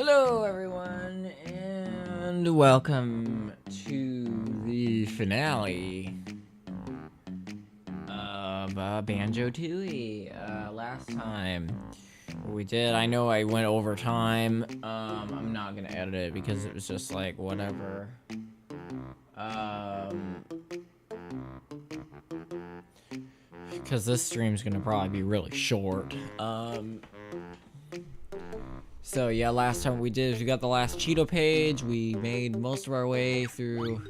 Hello, everyone, and welcome to the finale of Banjo Tooie. Last time we did, I know I went over time. I'm not gonna edit it because it was just like whatever. Because this stream's gonna probably be really short. So yeah, last time we got the last Cheeto page. We made most of our way through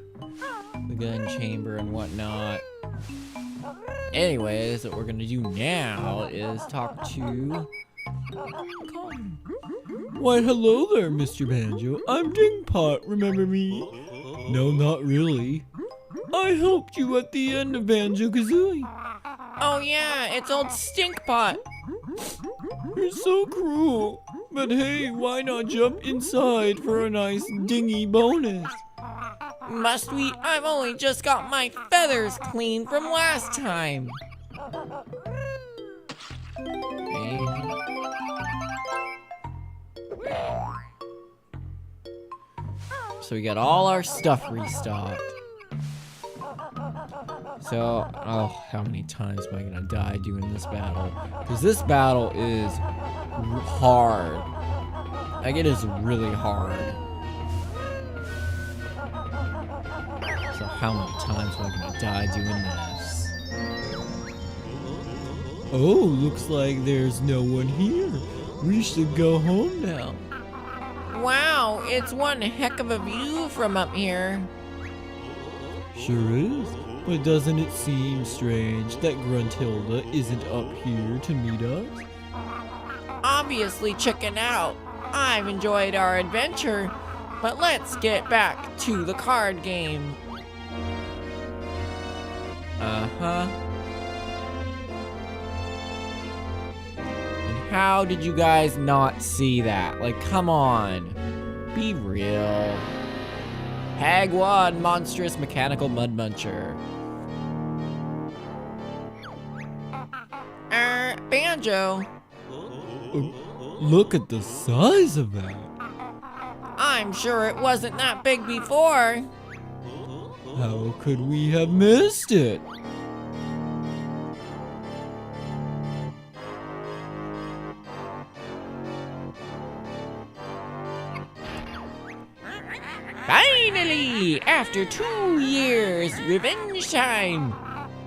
the gun chamber and whatnot. Anyways, what we're gonna do now is talk to Colin. Why, hello there, Mr. Banjo. I'm Dingpot, remember me? No, not really. I helped you at the end of Banjo-Kazooie. Oh yeah, it's old Stinkpot. You're so cruel. But hey, why not jump inside for a nice dingy bonus? Must we? I've only just got my feathers clean from last time. So we got all our stuff restocked. So, oh, how many times am I gonna die doing this battle? Because this battle is hard. Like, it is really hard. So how many times am I gonna die doing this? Oh, looks like there's no one here. We should go home now. Wow, it's one heck of a view from up here. Sure is. But doesn't it seem strange that Gruntilda isn't up here to meet us? Obviously chicken out. I've enjoyed our adventure, but let's get back to the card game. Uh-huh. And how did you guys not see that? Like, come on. Be real. Hagwad, monstrous mechanical mud muncher. Banjo. Look at the size of that. I'm sure it wasn't that big before. How could we have missed it? Finally, after 2 years, revenge time.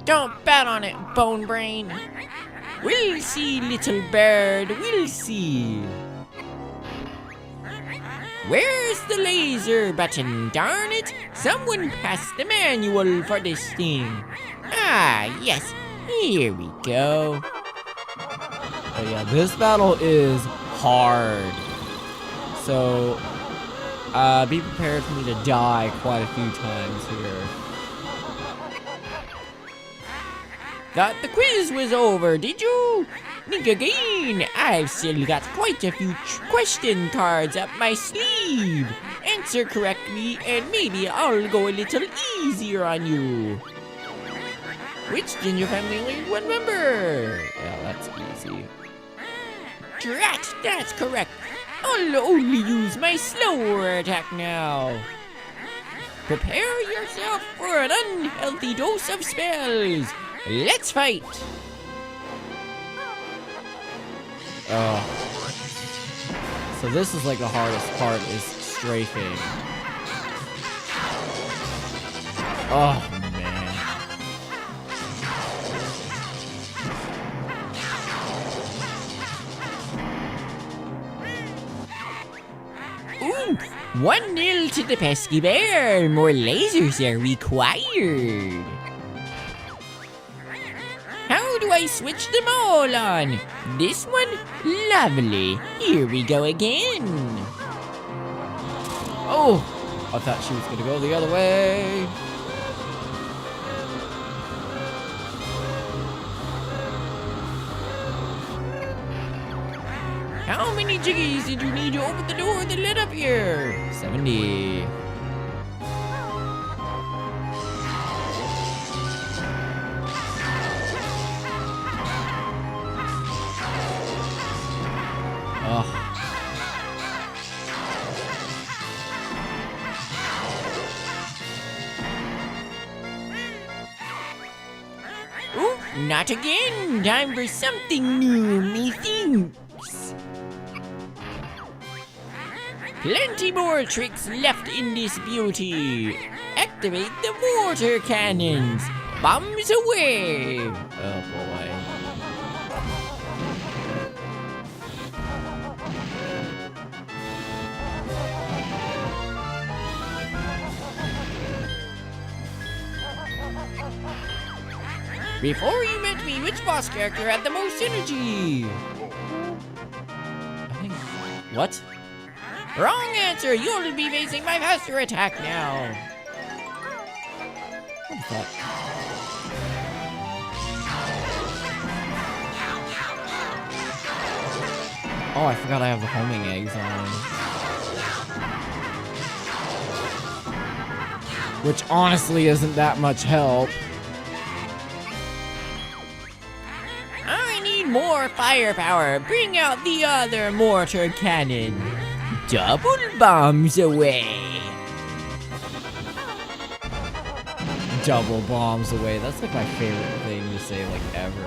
Don't bet on it, Bone Brain. We'll see, little bird, we'll see. Where's the laser button, darn it? Someone pass the manual for this thing. Ah, yes, here we go. Oh yeah, this battle is hard. So, be prepared for me to die quite a few times here. Thought the quiz was over, did you? Think again. I've still got quite a few question cards up my sleeve. Answer correctly, and maybe I'll go a little easier on you. Which Ginger family one member? Yeah, that's easy. Drat, that's correct. I'll only use my slower attack now. Prepare yourself for an unhealthy dose of spells. Let's fight! Oh. So this is like the hardest part, is strafing. Oh, man. Ooh! 1-0 to the pesky bear. More lasers are required. How do I switch them all on? This one? Lovely. Here we go again. Oh, I thought she was gonna go the other way. How many jiggies did you need to open the door that led up here? 70. not again. Time for something new, methinks. Plenty more tricks left in this beauty. Activate the water cannons. Bombs away. Oh boy. Before you met me, which boss character had the most energy? I think... What? Wrong answer! You'll be facing my faster attack now! What the fuck? Oh, I forgot I have the homing eggs on. Which honestly isn't that much help. More firepower. Bring out the other mortar cannon. Double bombs away. Double bombs away. That's like my favorite thing to say like ever.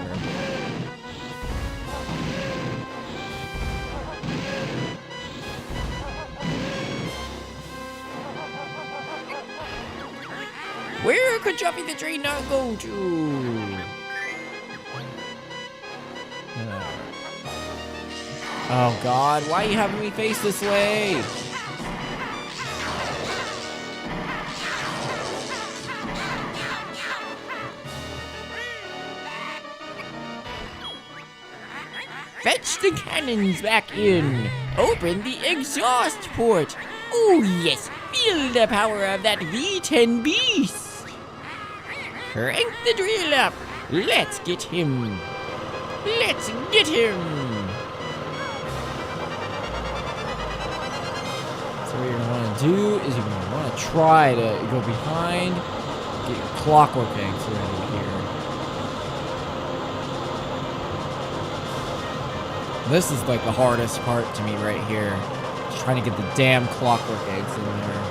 Where could Jumpy the Train not go to? Oh God, why are you having me face this way? Fetch the cannons back in. Open the exhaust port. Oh yes, feel the power of that V10 beast. Crank the drill up. Let's get him. Let's get him. What you're gonna want to do is you're gonna want to try to go behind, get your clockwork eggs ready here. This is like the hardest part to me right here. Just trying to get the damn clockwork eggs in there.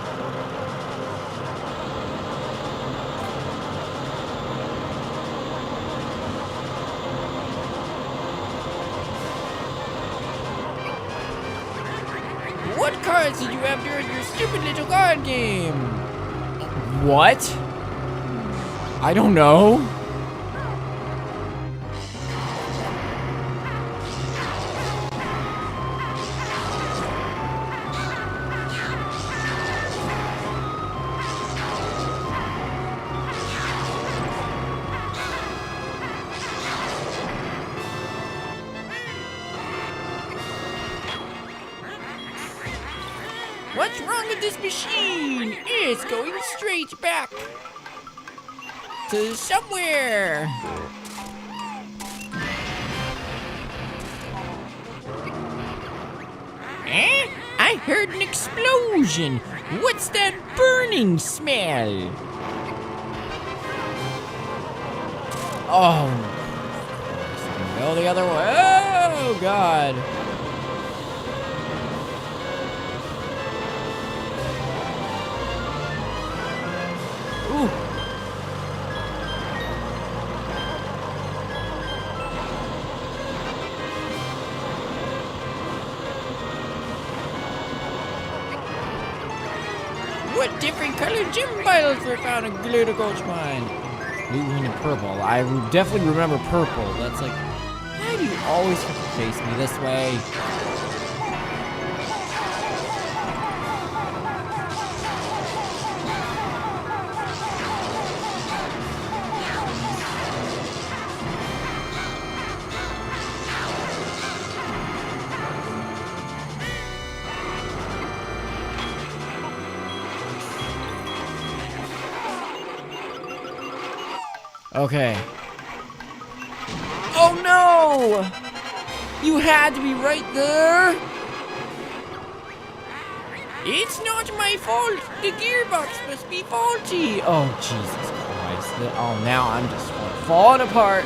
What cards did you have during your stupid little card game? What? I don't know. What's wrong with this machine? It's going straight back to somewhere. Eh? I heard an explosion. What's that burning smell? Oh. Go the other way. Oh, God. Ooh. What different colored gem piles were found in Glitter Gulch Mine? Blue, green, and purple. I definitely remember purple. That's like, why do you always have to face me this way? Okay. Oh no! You had to be right there! It's not my fault! The gearbox must be faulty! Oh, Jesus Christ. Oh, now I'm just falling apart.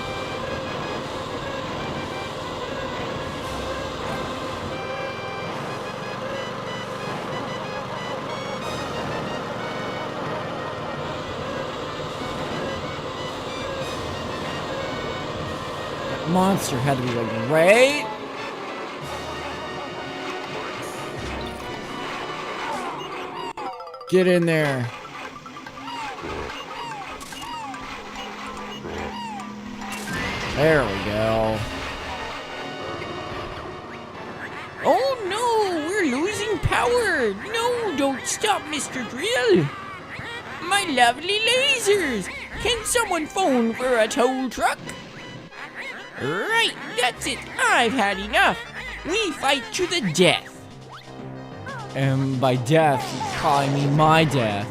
monster had to be like right. Get in there. There we go. Oh no, we're losing power. No, don't stop, Mr. Drill. My lovely lasers. Can someone phone for a tow truck? Right, that's it. I've had enough. We fight to the death. And by death, you probably mean my death.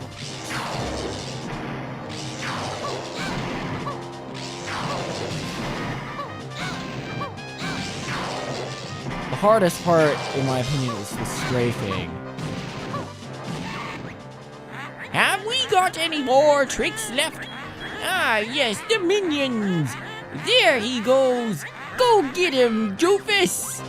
The hardest part, in my opinion, is the strafing. Have we got any more tricks left? Ah, yes, the minions. There he goes. Go get him, Joofus.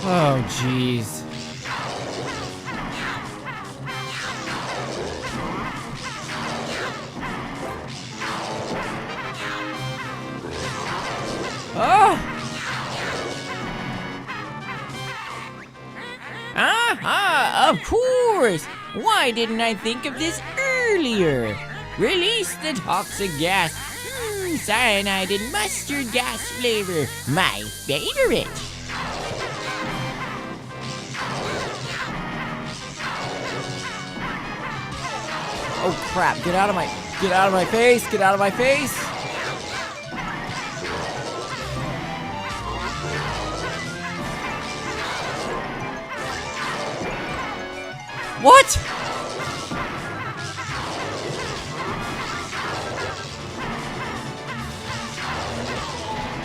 Oh, jeez. Aha! Of course! Why didn't I think of this earlier? Release the toxic gas. Cyanide and mustard gas flavor. My favorite. Oh crap, get out of my face, get out of my face. What?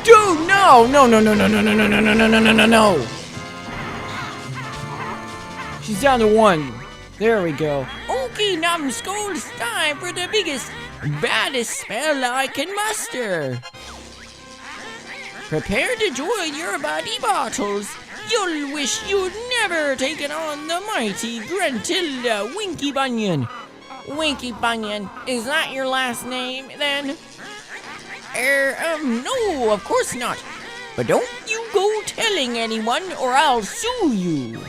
Dude, no, no. She's down to 1. There we go. Okay, numbskull, it's time for the biggest, baddest spell I can muster. Prepare to join your body bottles. You'll wish you'd never taken on the mighty Gruntilda Winky Bunyan. Winky Bunyan, is that your last name, then? No, of course not. But don't you go telling anyone, or I'll sue you.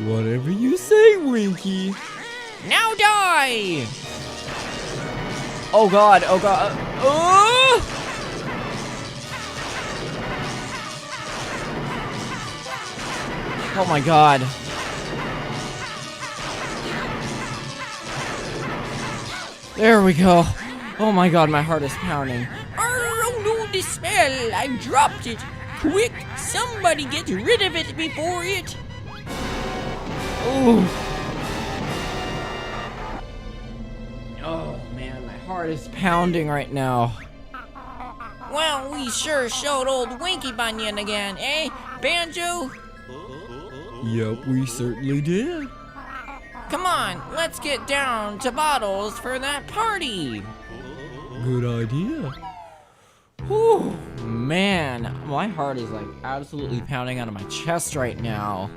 Whatever you say, Winky. Now die! Oh god, oh god. Oh my god. There we go. Oh my god, my heart is pounding. Oh no, the spell! I dropped it! Quick, somebody get rid of it before it... Ooh. Oh man, my heart is pounding right now. Well, we sure showed old Winky Bunyan again, eh, Banjo? Yep, we certainly did. Come on, let's get down to bottles for that party. Good idea. Whew, man, my heart is like absolutely pounding out of my chest right now.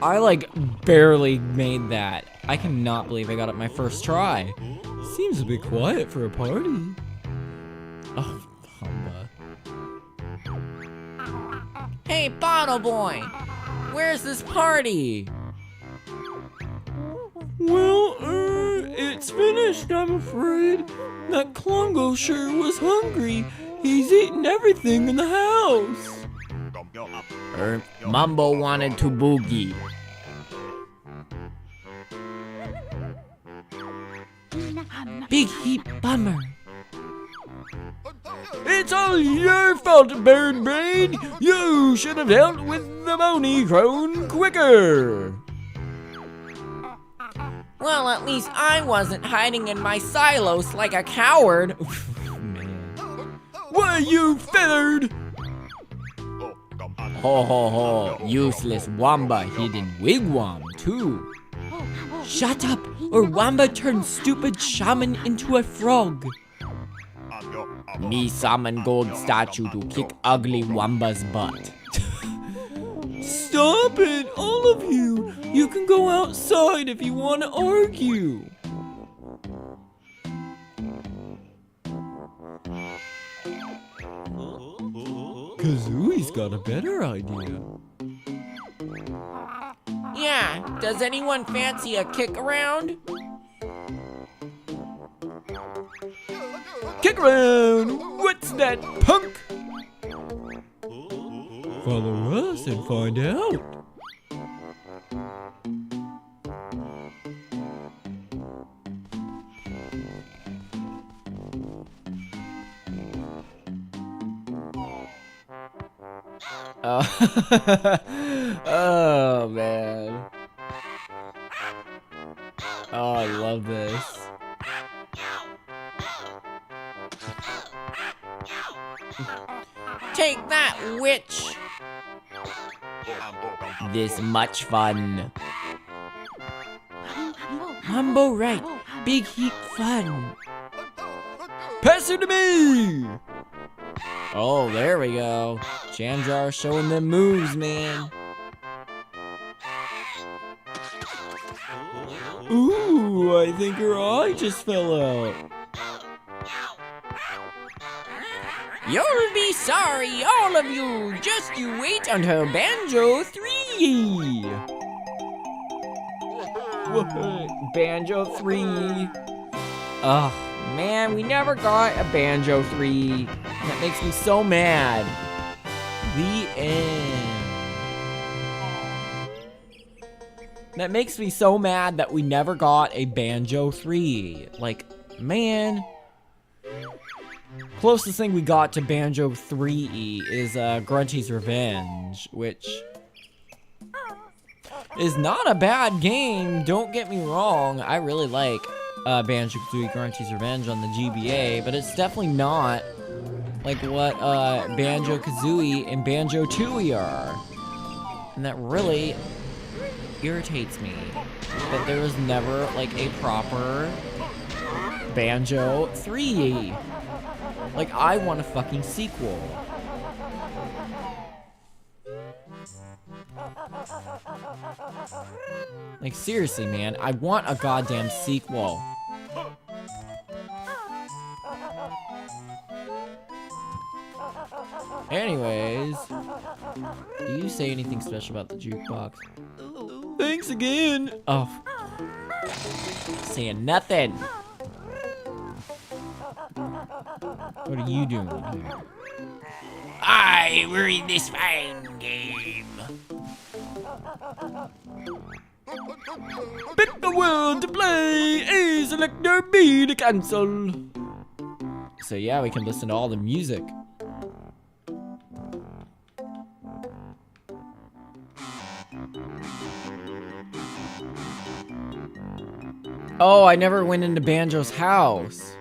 I like barely made that. I cannot believe I got it my first try. Seems a bit quiet for a party. Oh, humbug. Hey, Bottle Boy, where's this party? Well, it's finished, I'm afraid. That Klongo sure was hungry. He's eaten everything in the house. Mumbo wanted to boogie. Big heap bummer. It's all your fault, Bird Brain. You should have dealt with the bony crone quicker. Well, at least I wasn't hiding in my silos like a coward. Man. Why, you feathered? Ho ho ho, useless Wamba hidden wigwam too. Shut up, or Wamba turns stupid shaman into a frog. Me summon gold statue to kick ugly Wamba's butt. Stop it, all of you. You can go outside if you want to argue. Kazooie's got a better idea. Yeah, does anyone fancy a kick around? Kick around! What's that, punk? Follow us and find out. Oh man. Oh, I love this. Take that, witch! This much fun. Mambo right. Big heap fun. Pass it to me! Oh, there we go. Jamjar showing them moves, man. Ooh, I think her eye just fell out. You'll be sorry, all of you. Just you wait until Banjo 3. What? Banjo 3. Ugh, man, we never got a Banjo 3. That makes me so mad. The end. That makes me so mad that we never got a Banjo 3. Like, man. Closest thing we got to Banjo 3 is Grunty's Revenge, which is not a bad game, don't get me wrong. I really like Banjo-Kazooie Grunty's Revenge on the GBA, but it's definitely not like what Banjo-Kazooie and Banjo-Tooie are. And that really irritates me, that there was never like a proper Banjo 3. Like, I want a fucking sequel. Like, seriously, man, I want a goddamn sequel. Anyways, do you say anything special about the jukebox? Thanks again. Oh, saying nothing. What are you doing here? We're in this fine game. Pick the world to play. A, select or B to cancel. So yeah, we can listen to all the music. Oh, I never went into Banjo's house.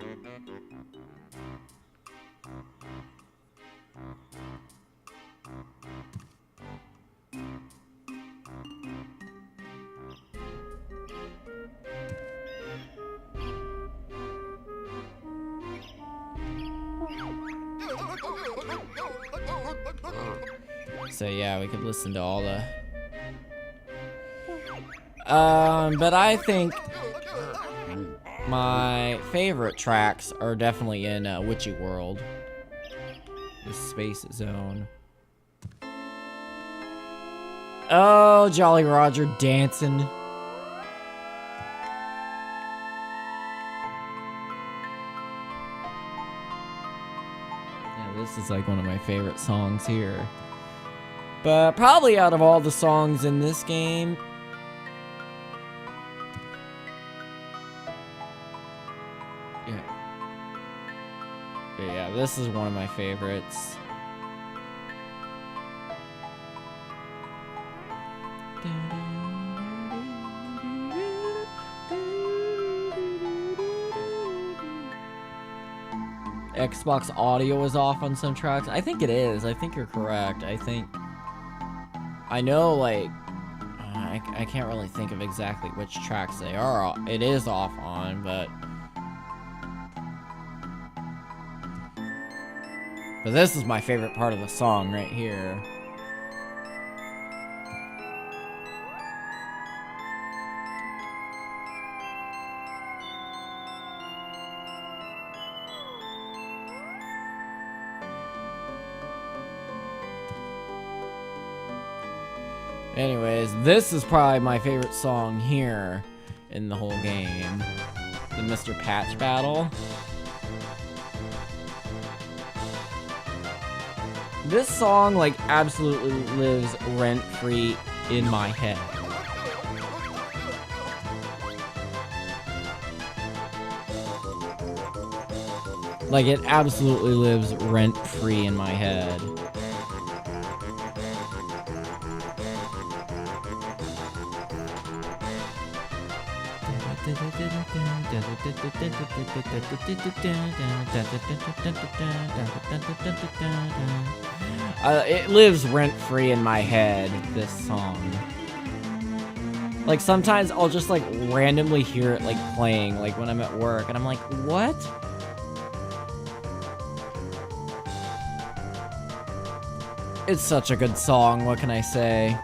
So yeah, we could listen to all the... but I think my favorite tracks are definitely in Witchy World. The Space Zone. Oh, Jolly Roger dancing. Yeah, this is like one of my favorite songs here. But probably out of all the songs in this game, yeah, this is one of my favorites. Xbox audio is off on some tracks. I think it is. I think you're correct. I know, like, I can't really think of exactly which tracks they are. It is off on, but this is my favorite part of the song right here. Anyways, this is probably my favorite song here in the whole game. The Mr. Patch battle. This song, like, absolutely lives rent-free in my head. Like, it absolutely lives rent-free in my head. It lives rent-free in my head, this song. Like, sometimes I'll just, like, randomly hear it, like, playing, like, when I'm at work, and I'm like, what? It's such a good song, what can I say?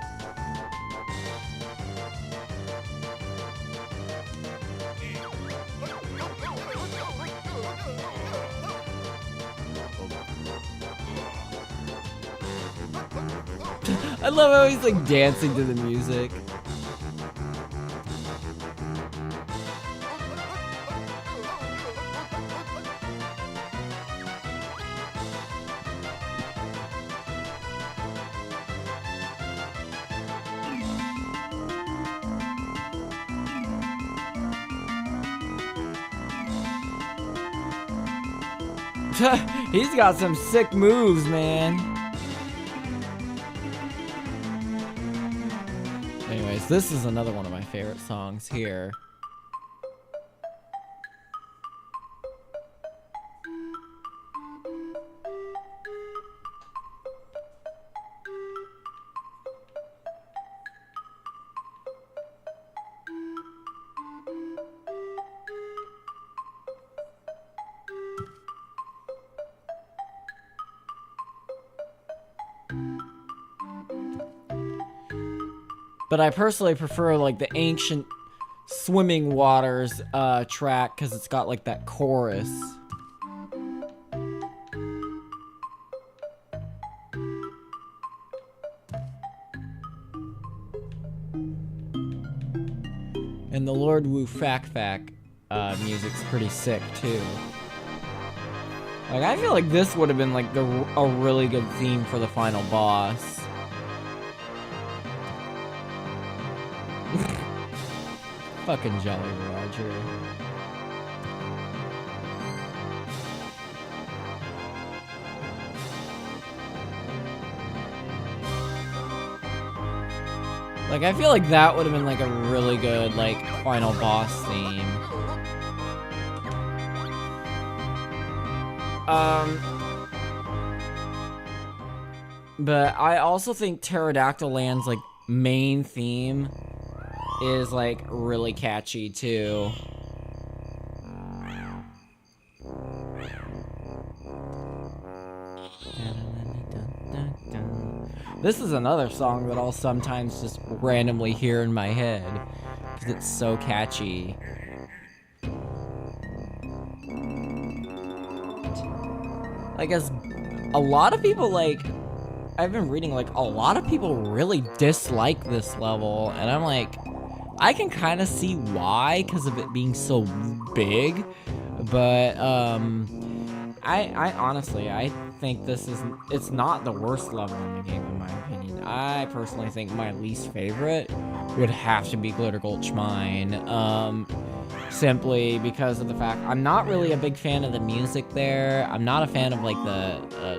I love how he's like dancing to the music. He's got some sick moves, man. Anyways, this is another one of my favorite songs here. But I personally prefer like the Ancient Swimming Waters track because it's got like that chorus. And the Lord Wu Fak Fak music's pretty sick too. Like I feel like this would have been like a really good theme for the final boss. Fucking Jolly Roger. Like, I feel like that would have been, like, a really good, like, final boss theme. But I also think Pterodactyl Land's, like, main theme is like really catchy too. This is another song that I'll sometimes just randomly hear in my head because it's so catchy. Like, as a lot of people, like, I've been reading, like, a lot of people really dislike this level, and I'm like, I can kind of see why, because of it being so big, but, I honestly, I think it's not the worst level in the game, in my opinion. I personally think my least favorite would have to be Glitter Gulch Mine, simply because of the fact I'm not really a big fan of the music there. I'm not a fan of, like,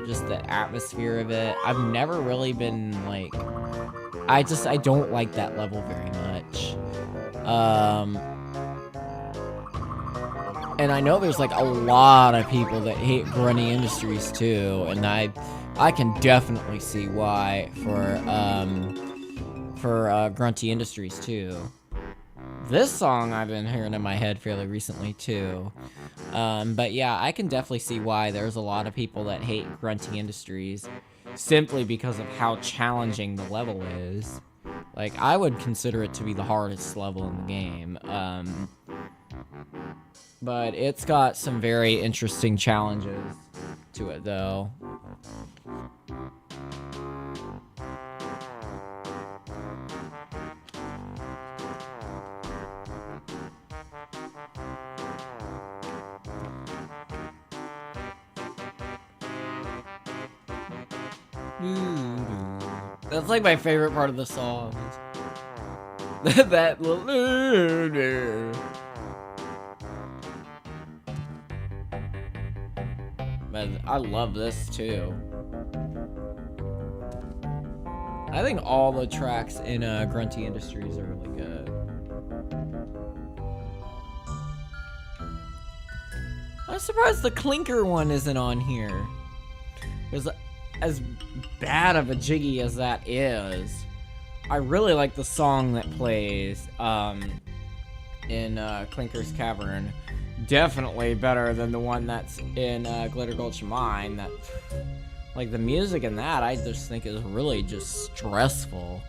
just the atmosphere of it. I've never really been, like, I don't like that level very much. And I know there's like a lot of people that hate Grunty Industries too, and I can definitely see why for Grunty Industries too. This song I've been hearing in my head fairly recently too. But yeah, I can definitely see why there's a lot of people that hate Grunty Industries simply because of how challenging the level is. Like, I would consider it to be the hardest level in the game. But it's got some very interesting challenges to it, though. That's like my favorite part of the song. That little... Man, I love this too. I think all the tracks in Grunty Industries are really good. I'm surprised the Clinker one isn't on here. Because as bad of a jiggy as that is, I really like the song that plays in Clinker's Cavern. Definitely better than the one that's in Glitter Gulch Mine. That, like, the music in that, I just think is really just stressful.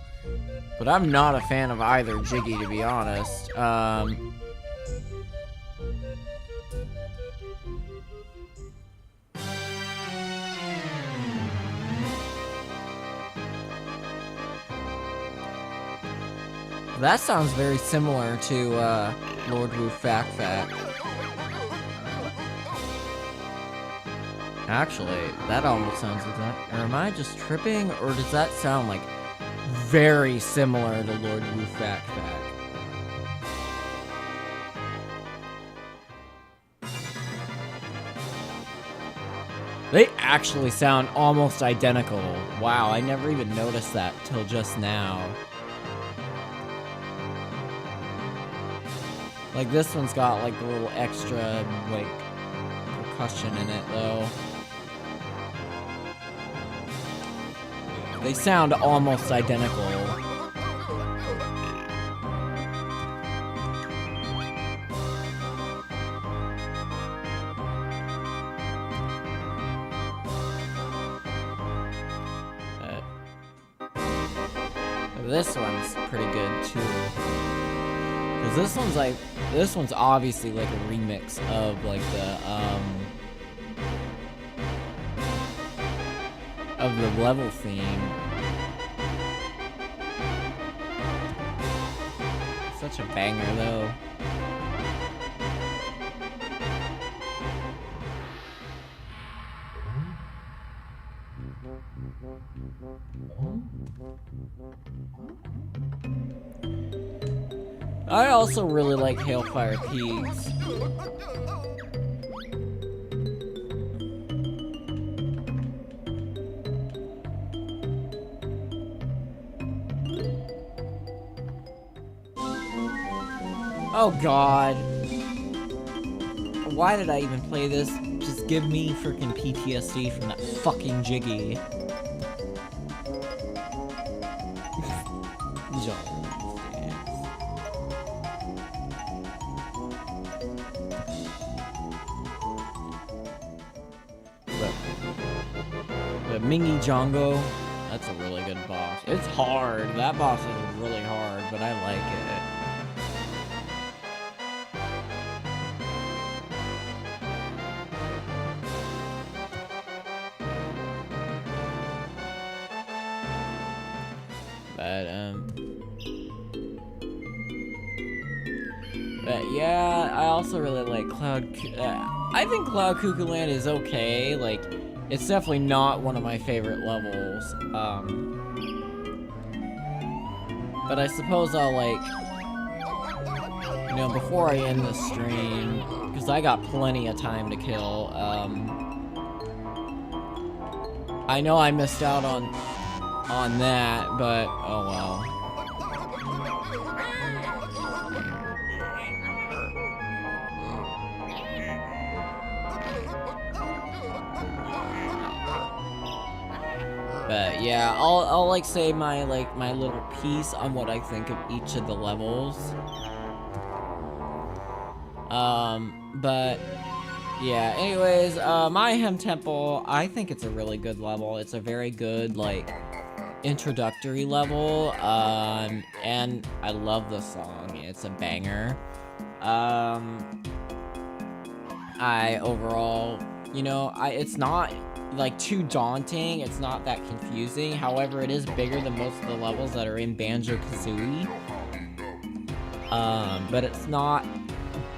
But I'm not a fan of either jiggy, to be honest. That sounds very similar to Lord Wu Fac Fac. Actually, that almost sounds like that. Or am I just tripping? Or does that sound like very similar to Lord Wu Fac Fac? They actually sound almost identical. Wow, I never even noticed that till just now. Like, this one's got, like, a little extra, like, percussion in it, though. They sound almost identical. This one's pretty good, too. Because this one's obviously like a remix of like the level theme. Such a banger though. I also really like Hailfire Peaks. Oh god. Why did I even play this? Just give me freaking PTSD from that fucking jiggy. The Mingy Jongo, that's a really good boss. It's hard. That boss is really hard, but I like it. But yeah, I also really like Cloud. I think Cloud Cuckoo Land is okay. Like, it's definitely not one of my favorite levels. But I suppose I'll, like, you know, before I end the stream, because I got plenty of time to kill. I know I missed out on that, but oh well. But yeah, I'll like say my little piece on what I think of each of the levels. But yeah, anyways, Mayhem Temple, I think it's a really good level. It's a very good, like, introductory level, and I love the song. It's a banger. I overall, you know, it's not, like, too daunting. It's not that confusing. However, it is bigger than most of the levels that are in Banjo-Kazooie. But it's not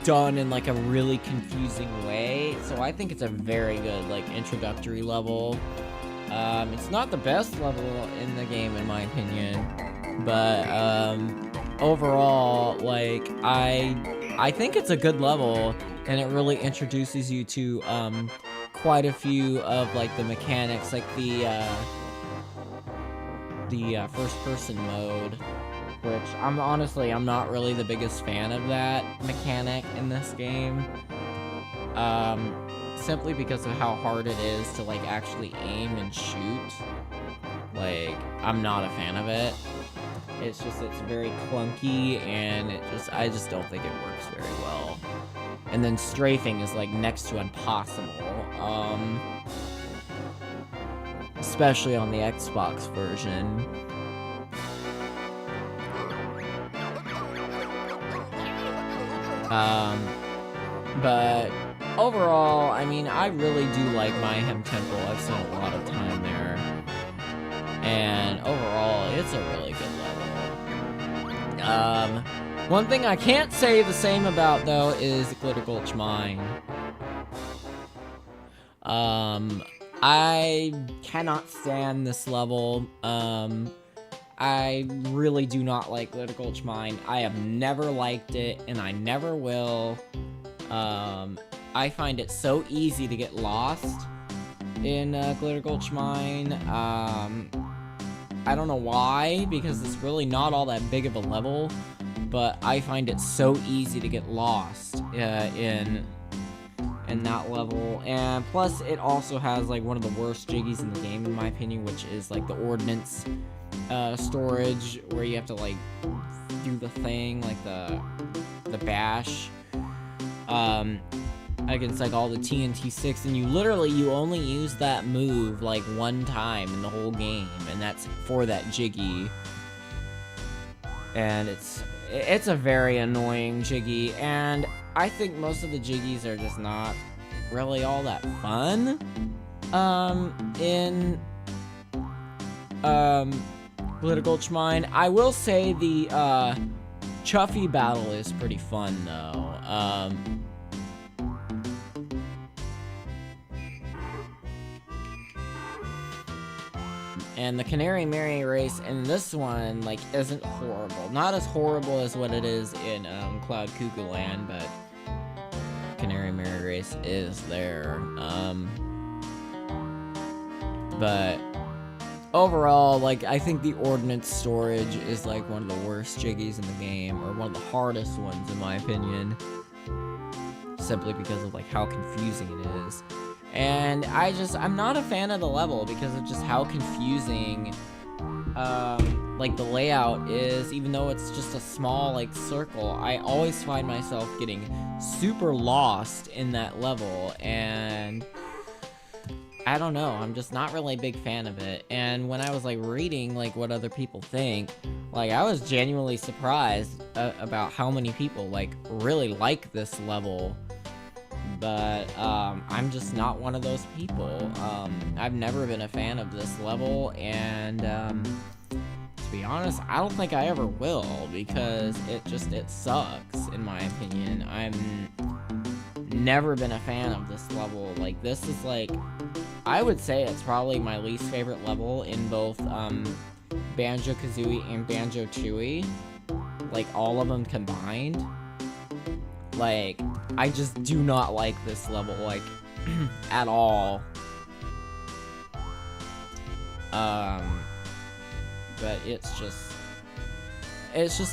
done in like a really confusing way, so I think it's a very good like introductory level. It's not the best level in the game in my opinion, but overall, like I think it's a good level, and it really introduces you to quite a few of like the mechanics, like the first person mode, which I'm not really the biggest fan of that mechanic in this game. Simply because of how hard it is to like actually aim and shoot. Like, I'm not a fan of it. It's very clunky, and I just don't think it works very well. And then strafing is like next to impossible. Especially on the Xbox version. But overall, I mean, I really do like Mayhem Temple. I've spent a lot of time there. And overall, it's a really good level. One thing I can't say the same about, though, is Glitter Gulch Mine. I cannot stand this level. I really do not like Glitter Gulch Mine. I have never liked it, and I never will. I find it so easy to get lost in Glitter Gulch Mine. I don't know why, because it's really not all that big of a level, but I find it so easy to get lost in that level. And plus, it also has like one of the worst jiggies in the game, in my opinion, which is like the ordnance storage, where you have to like do the thing, like the bash against like all the TNT sticks, and you only use that move like one time in the whole game, and that's for that jiggy. And it's a very annoying jiggy, and I think most of the jiggies are just not really all that fun in Glitter Gulch Mine. I will say the Chuffy battle is pretty fun though. And the Canary Mary race in this one, like, isn't horrible. Not as horrible as what it is in Cloud Cuckoo Land, but Canary Mary race is there. But overall, like, I think the ordnance storage is like one of the worst jiggies in the game, or one of the hardest ones in my opinion, simply because of like how confusing it is. And I'm not a fan of the level because of just how confusing like the layout is. Even though it's just a small like circle, I always find myself getting super lost in that level, and I don't know, I'm just not really a big fan of it. And when I was like reading like what other people think, like I was genuinely surprised about how many people like really like this level. But I'm just not one of those people. I've never been a fan of this level, and to be honest, I don't think I ever will, because it sucks in my opinion. I'm never been a fan of this level. Like, this is like, I would say it's probably my least favorite level in both Banjo-Kazooie and Banjo-Tooie, like all of them combined. Like, I just do not like this level, like, at all. But it's just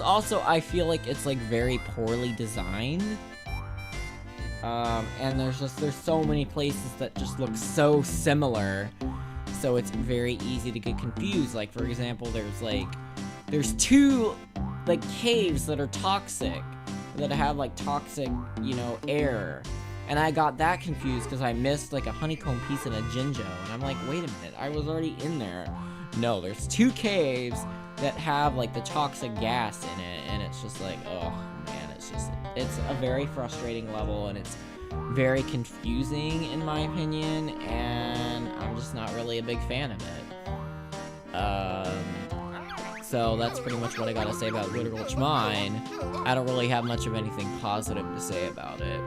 also, I feel like it's, like, very poorly designed. And there's so many places that just look so similar so it's very easy to get confused. Like, for example, there's two, like, caves that are toxic, that have, like, toxic, you know, air. And I got that confused because I missed, like, a honeycomb piece and a Jinjo. And I'm like, wait a minute, I was already in there. No, there's two caves that have, like, the toxic gas in it. And it's just like, oh, man, it's a very frustrating level. And it's very confusing, in my opinion. And I'm just not really a big fan of it. So that's pretty much what I gotta say about Glitter Gulch Mine. I don't really have much of anything positive to say about it.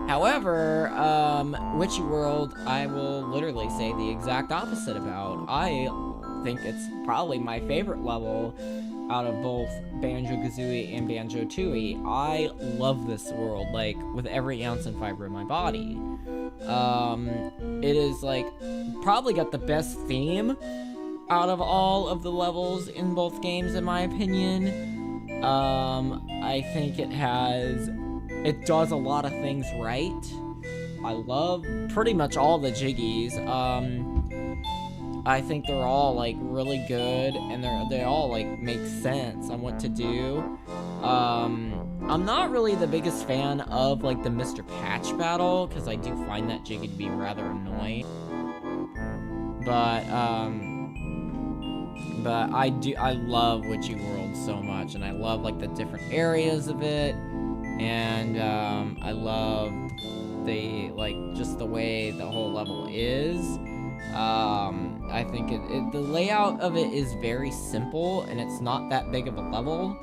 However, Witchy World, I will literally say the exact opposite about. I think it's probably my favorite level out of both Banjo-Kazooie and Banjo-Tooie. I love this world, like, with every ounce and fiber in my body. It is, like, probably got the best theme out of all of the levels in both games, in my opinion. I think it does a lot of things right. I love pretty much all the Jiggies. I think they're all, like, really good, and they all, like, make sense on what to do. I'm not really the biggest fan of, like, the Mr. Patch battle, because I do find that Jiggy to be rather annoying. But I love Witchy World so much, and I love, like, the different areas of it, and, I love just the way the whole level is. I think the layout of it is very simple, and it's not that big of a level,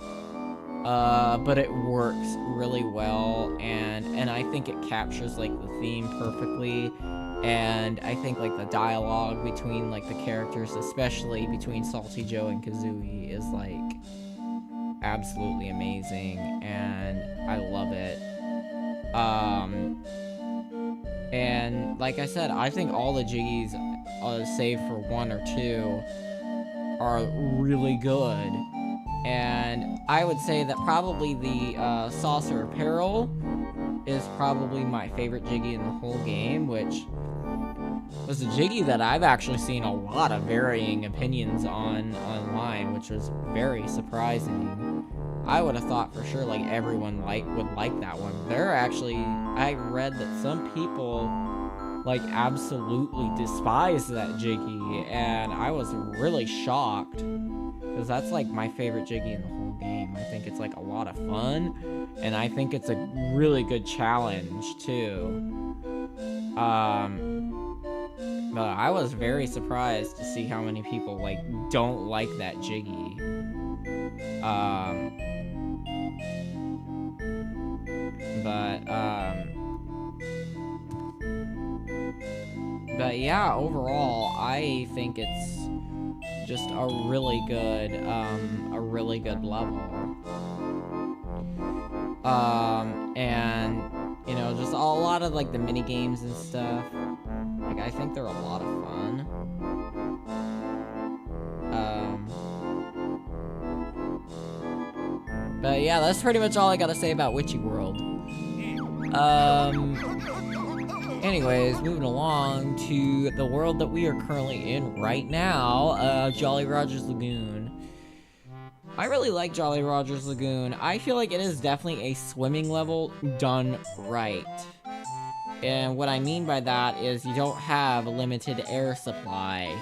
but it works really well, and I think it captures, like, the theme perfectly. And I think, like, the dialogue between, like, the characters, especially between Salty Joe and Kazooie, is, like, absolutely amazing, and I love it. And like I said, I think all the Jiggies, save for one or two, are really good. And I would say that probably the Saucer Apparel is probably my favorite Jiggy in the whole game, which was a Jiggy that I've actually seen a lot of varying opinions on online, which was very surprising. I would have thought for sure, like, everyone would like that one. I read that some people, like, absolutely despise that Jiggy, and I was really shocked, because that's, like, my favorite Jiggy in the whole game. I think it's, like, a lot of fun, and I think it's a really good challenge, too. But I was very surprised to see how many people, like, don't like that Jiggy. But yeah, overall, I think it's just a really good level. And, you know, just a lot of, like, the mini games and stuff. Like, I think they're a lot of fun. But yeah, that's pretty much all I gotta say about Witchy World. Anyways, moving along to the world that we are currently in right now, Jolly Roger's Lagoon. I really like Jolly Roger's Lagoon. I feel like it is definitely a swimming level done right. And what I mean by that is you don't have a limited air supply.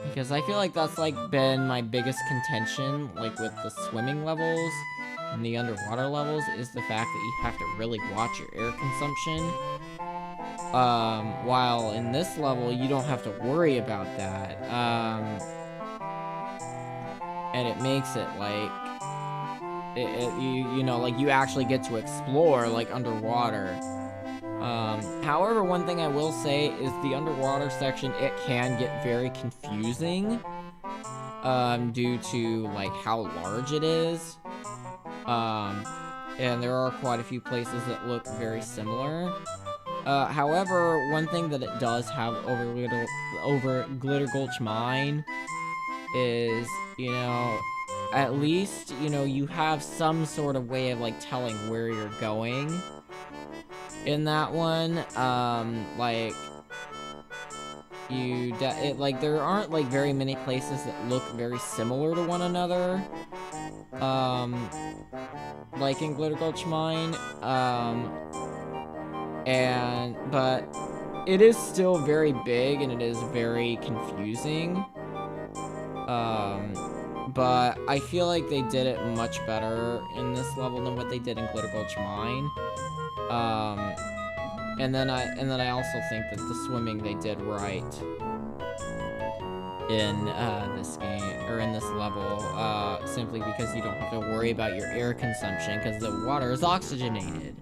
Because I feel like that's, like, been my biggest contention, like, with the swimming levels and the underwater levels, is the fact that you have to really watch your air consumption. While in this level, you don't have to worry about that. And it makes it, like, you know, like, you actually get to explore, like, underwater. However, one thing I will say is the underwater section, it can get very confusing, due to, like, how large it is. And there are quite a few places that look very similar. However, one thing that it does have over Glitter Gulch Mine is, you know, at least, you know, you have some sort of way of, like, telling where you're going. in that one. Like like there aren't like very many places that look very similar to one another. Like in Glitter Gulch Mine. But it is still very big and it is very confusing. But I feel like they did it much better in this level than what they did in Glitter Gulch Mine. And then I also think that the swimming they did right in this game, or in this level, simply because you don't have to worry about your air consumption because the water is oxygenated.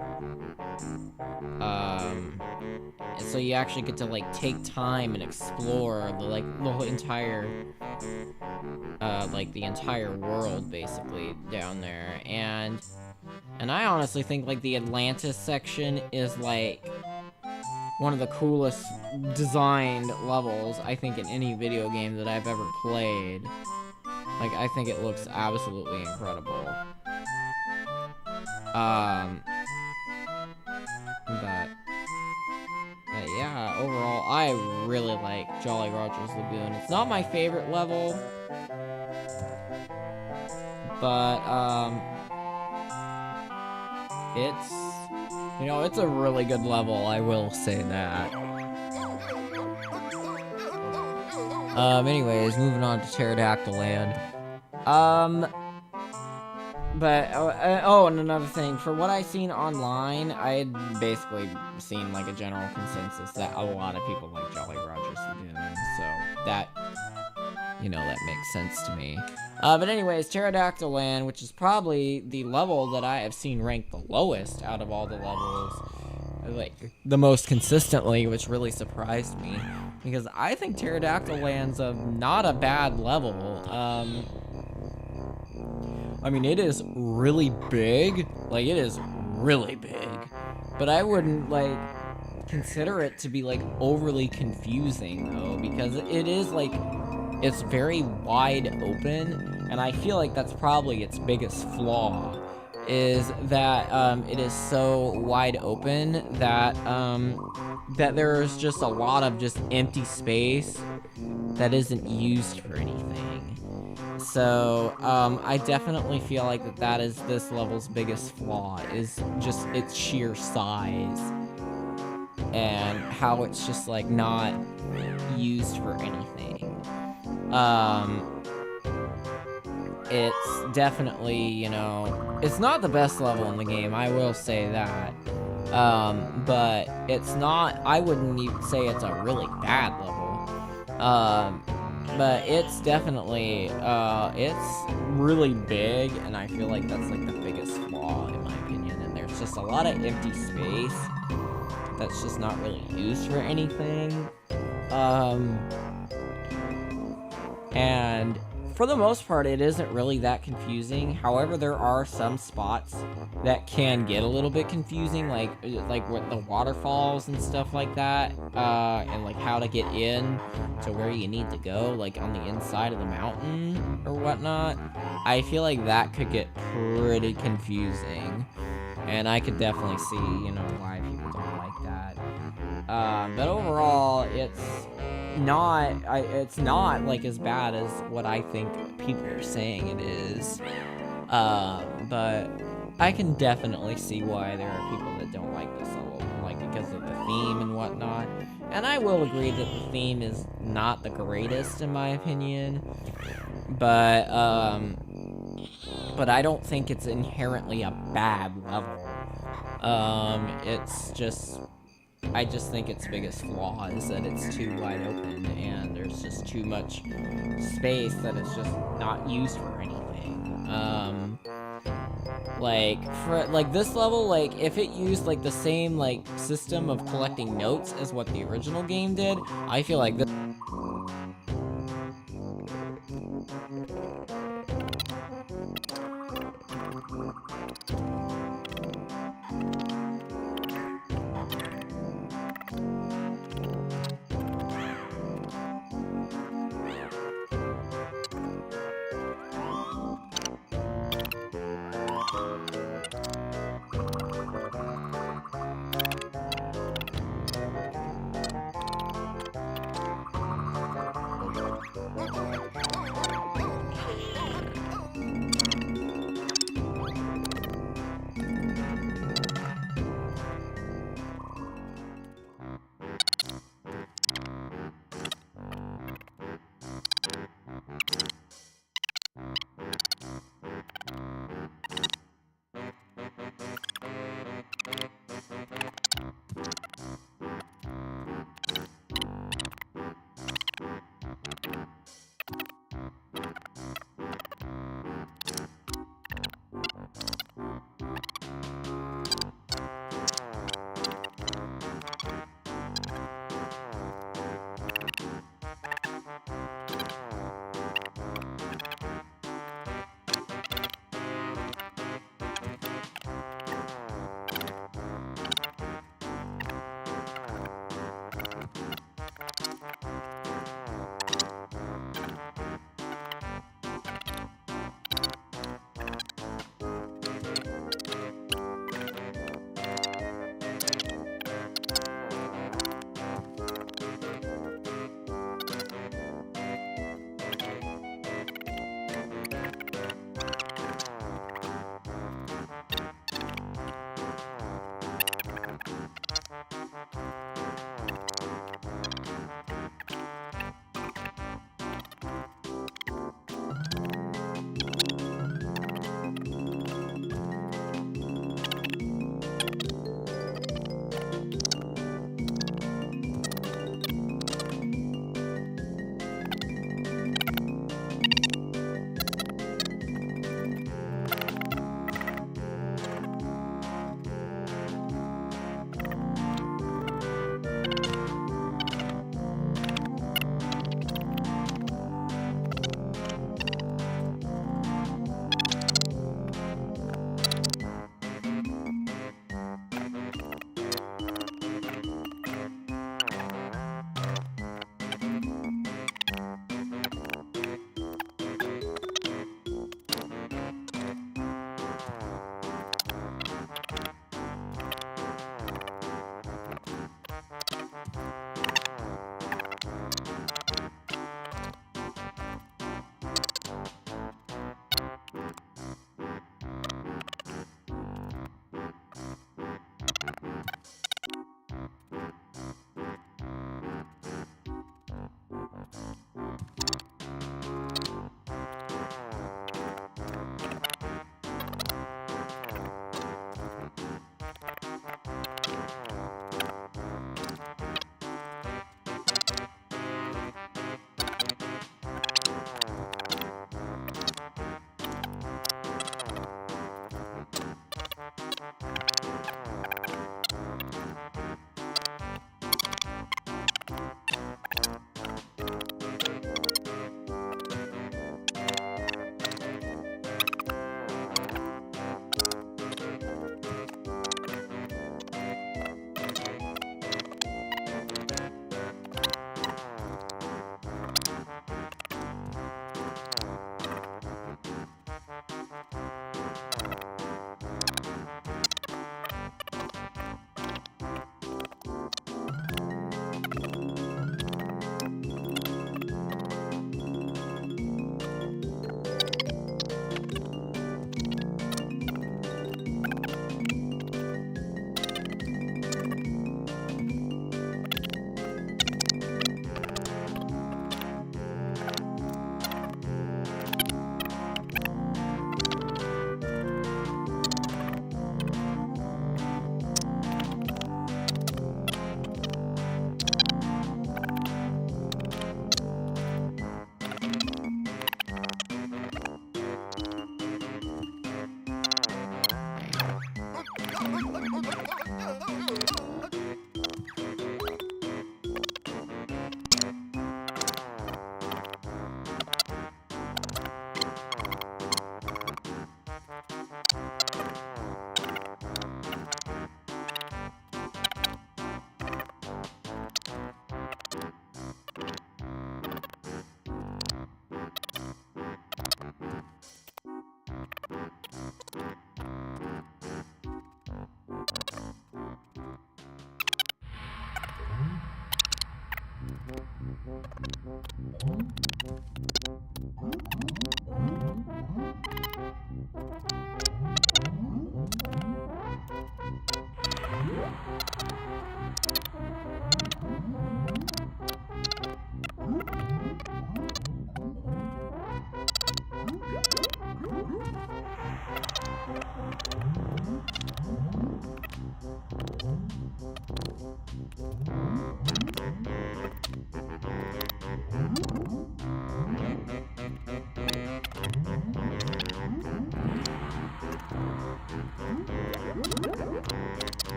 So you actually get to like take time and explore the whole entire the entire world basically down there. And I honestly think like the Atlantis section is like one of the coolest designed levels I think in any video game that I've ever played. Like, I think it looks absolutely incredible. But yeah, overall, I really like Jolly Roger's Lagoon. It's not my favorite level, but, it's, you know, it's a really good level, I will say that. Anyways, moving on to Pterodactyl Land. And another thing, for what I've seen online, I had basically seen, like, a general consensus that a lot of people like Jolly Roger's Lagoon, so that, you know, that makes sense to me. But anyways, Pterodactyl Land, which is probably the level that I have seen ranked the lowest out of all the levels, like, the most consistently, which really surprised me, because I think Pterodactyl Land's not a bad level. I mean, it is really big. Like, it is really big. But I wouldn't, like, consider it to be, like, overly confusing, though, because it is, like, it's very wide open, and I feel like that's probably its biggest flaw, is that, it is so wide open that, that there's just a lot of just empty space that isn't used for anything. So, I definitely feel like that is this level's biggest flaw, is just its sheer size. And how it's just, like, not used for anything. It's definitely, you know, it's not the best level in the game, I will say that. But it's not, I wouldn't even say it's a really bad level. But it's definitely, it's really big, and I feel like that's, like, the biggest flaw, in my opinion. And there's just a lot of empty space that's just not really used for anything. And for the most part, it isn't really that confusing. However, there are some spots that can get a little bit confusing, like with the waterfalls and stuff like that, and like how to get in to where you need to go, like on the inside of the mountain or whatnot. I feel like that could get pretty confusing, and I could definitely see, you know, why people don't like that. But overall, it's not like as bad as what I think people are saying it is. But I can definitely see why there are people that don't like this level, like because of the theme and whatnot. And I will agree that the theme is not the greatest in my opinion. But I don't think it's inherently a bad level. It's just, I just think its biggest flaw is that it's too wide open and there's just too much space that is just not used for anything. Like, for, like, this level, like, if it used, like, the same, like, system of collecting notes as what the original game did, I feel like this...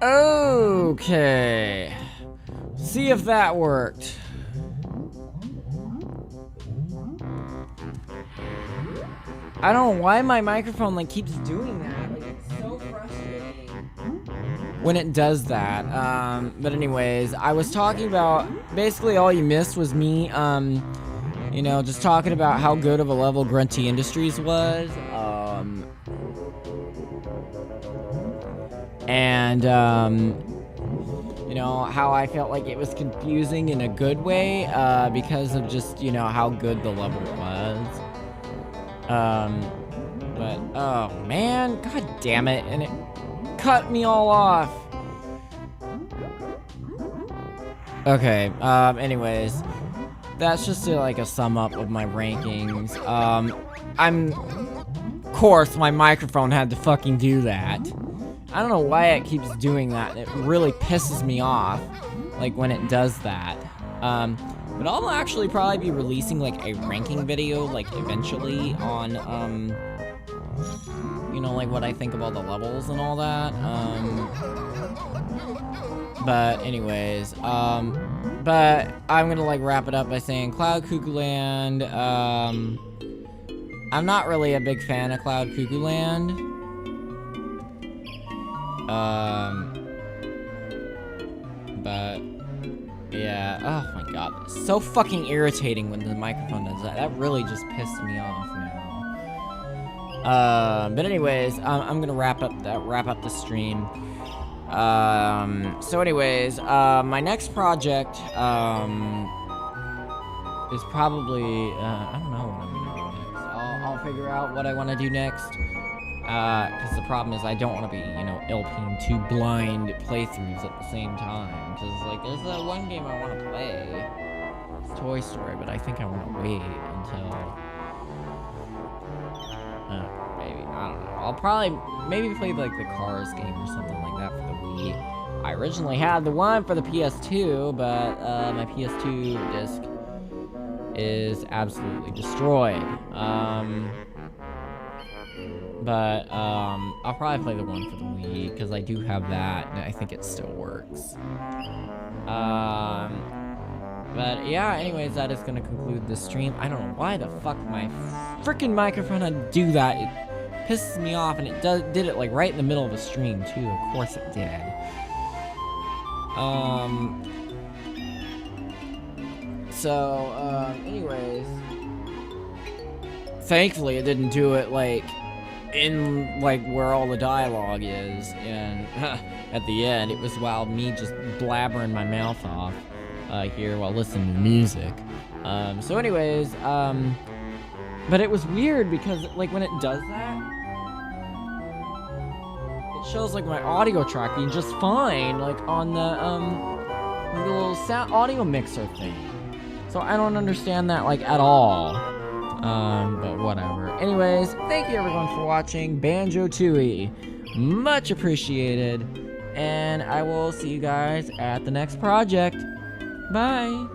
Okay. See if that worked. I don't know why my microphone like keeps doing that. Like it's so frustrating when it does that. But anyways, I was talking about basically all you missed was me You know, just talking about how good of a level Grunty Industries was. You know, how I felt like it was confusing in a good way, because of just, you know, how good the level was. But, oh man, god damn it, and it cut me all off. Okay, anyways, that's just like a sum up of my rankings. Of course, my microphone had to fucking do that. I don't know why it keeps doing that. It really pisses me off, like, when it does that. But I'll actually probably be releasing, like, a ranking video, like, eventually on, you know, like, what I think of all the levels and all that. But anyways, but I'm gonna, like, wrap it up by saying Cloud Cuckoo Land, I'm not really a big fan of Cloud Cuckoo Land. But yeah, oh my god, it's so fucking irritating when the microphone does that. That really just pissed me off now. But anyways, I'm gonna wrap up the stream. So anyways, my next project, is probably, I don't know what I'm gonna do next. I'll figure out what I want to do next. Because the problem is I don't want to be, you know, LPing 2 blind playthroughs at the same time. Because, like, there's that one game I want to play. It's Toy Story, but I think I want to wait until... maybe, I don't know. I'll probably, maybe play, like, the Cars game or something like that for the Wii. I originally had the one for the PS2, but, my PS2 disc is absolutely destroyed. But, I'll probably play the one for the Wii, because I do have that, and I think it still works. But yeah, anyways, that is going to conclude this stream. I don't know why the fuck my freaking microphone had to do that. It pisses me off, and it did it, like, right in the middle of a stream, too. Of course it did. Anyways, thankfully it didn't do it, like, in, like, where all the dialogue is, and at the end, it was while me just blabbering my mouth off, here while listening to music. So anyways, but it was weird because, like, when it does that, it shows, like, my audio track being just fine, like, on the little audio mixer thing. So I don't understand that, like, at all. But whatever. Anyways, thank you everyone for watching Banjo Tooie. Much appreciated. And I will see you guys at the next project. Bye.